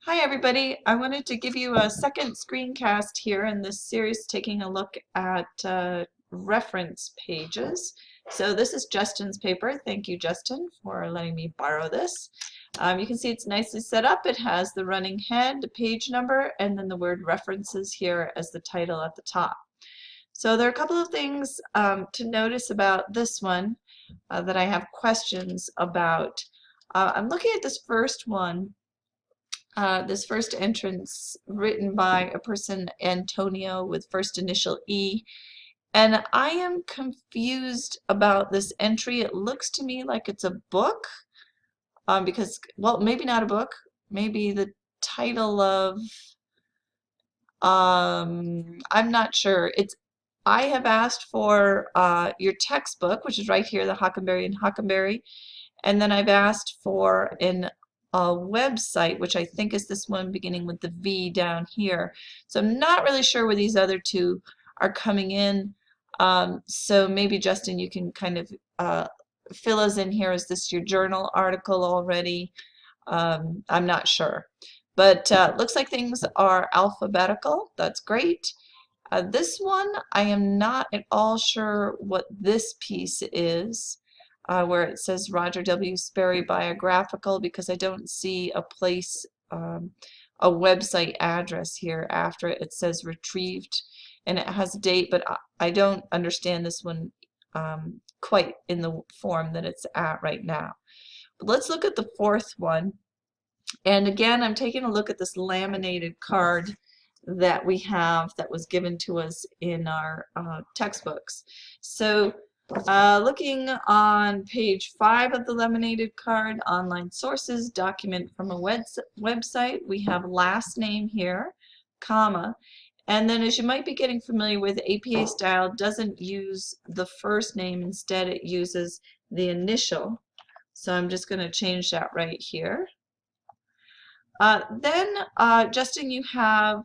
Hi everybody, I wanted to give you a second screencast here in this series taking a look at reference pages. So this is Justin's paper. Thank you, Justin, for letting me borrow this. You can see it's nicely set up. It has the running head, the page number, and then the word references here as the title at the top. So there are a couple of things to notice about this one that I have questions about. I'm looking at this first one. This first entrance written by a person, Antonio, with first initial E. And I am confused about this entry. It looks to me like it's a book because, well, maybe not a book. Maybe the title of, I'm not sure. I have asked for your textbook, which is right here, the Hockenberry and Hockenberry. And then I've asked for a website, which I think is this one beginning with the V down here. So I'm not really sure where these other two are coming in. So maybe, Justin, you can kind of fill us in here. Is this your journal article already? I'm not sure. But looks like things are alphabetical. That's great. This one, I am not at all sure what this piece is. Where it says Roger W. Sperry biographical, because I don't see a place, a website address here after it. It says retrieved and it has a date, but I don't understand this one quite in the form that it's at right now. But let's look at the fourth one. And again, I'm taking a look at this laminated card that we have that was given to us in our textbooks. So looking on page 5 of the laminated card, online sources, document from a website, we have last name here, comma, and then as you might be getting familiar with, APA style doesn't use the first name, instead it uses the initial. So I'm just going to change that right here. Then, Justin, you have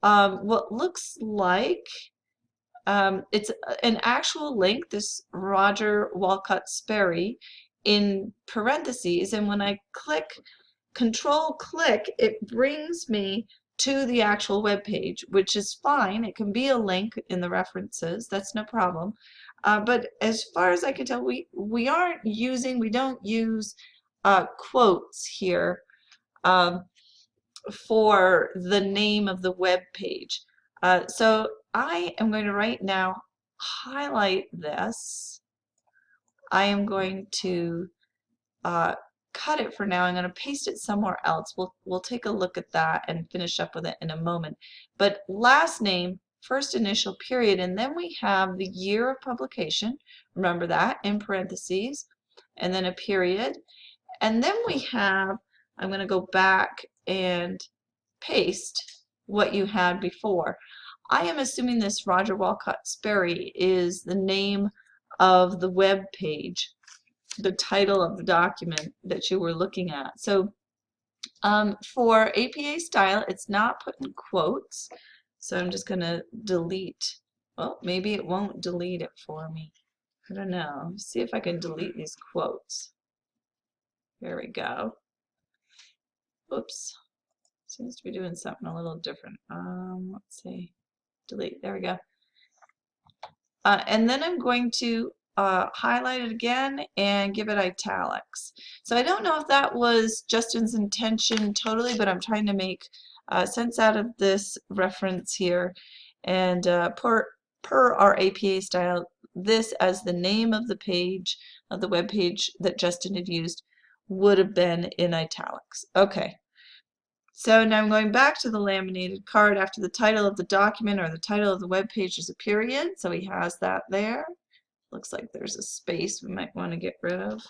what looks like it's an actual link, this Roger Walcott Sperry, in parentheses, and when I control click, it brings me to the actual web page, which is fine. It can be a link in the references, that's no problem. But as far as I can tell, we don't use quotes here for the name of the web page. So I am going to right now highlight this. I am going to cut it for now. I'm going to paste it somewhere else. We'll take a look at that and finish up with it in a moment. But last name, first initial, period, and then we have the year of publication. Remember that, in parentheses, and then a period. And then we have, I'm going to go back and paste what you had before. I am assuming this Roger Walcott Sperry is the name of the web page, the title of the document that you were looking at. So for APA style, it's not put in quotes. So I'm just going to delete. Well, maybe it won't delete it for me. I don't know. Let's see if I can delete these quotes. There we go. Oops. Seems to be doing something a little different. Let's see. Delete. There we go. And then I'm going to highlight it again and give it italics. So I don't know if that was Justin's intention totally, but I'm trying to make sense out of this reference here. And per our APA style, this as the name of the page, of the web page that Justin had used, would have been in italics. Okay. So now I'm going back to the laminated card. After the title of the document or the title of the web page is a period, so he has that there. Looks like there's a space we might want to get rid of.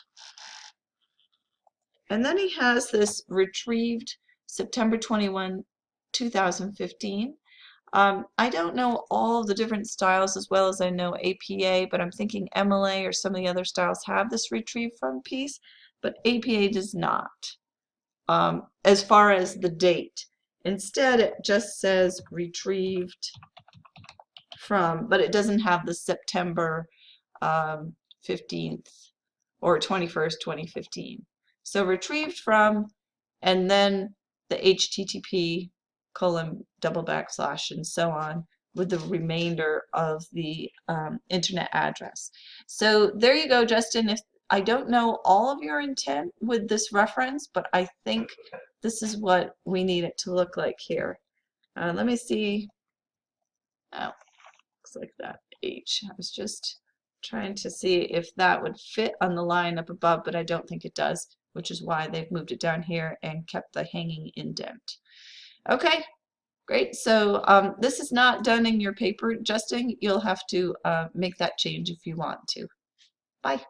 And then he has this retrieved September 21, 2015. I don't know all the different styles as well as I know APA, but I'm thinking MLA or some of the other styles have this retrieve from piece, but APA does not. As far as the date. Instead, it just says retrieved from, but it doesn't have the September 15th or 21st, 2015. So retrieved from, and then the HTTP colon double backslash and so on with the remainder of the internet address. So there you go, Justin. If I don't know all of your intent with this reference, but I think this is what we need it to look like here. Let me see. Oh, looks like that H. I was just trying to see if that would fit on the line up above, but I don't think it does, which is why they've moved it down here and kept the hanging indent. Okay, great. So this is not done in your paper, Justin. You'll have to make that change if you want to. Bye.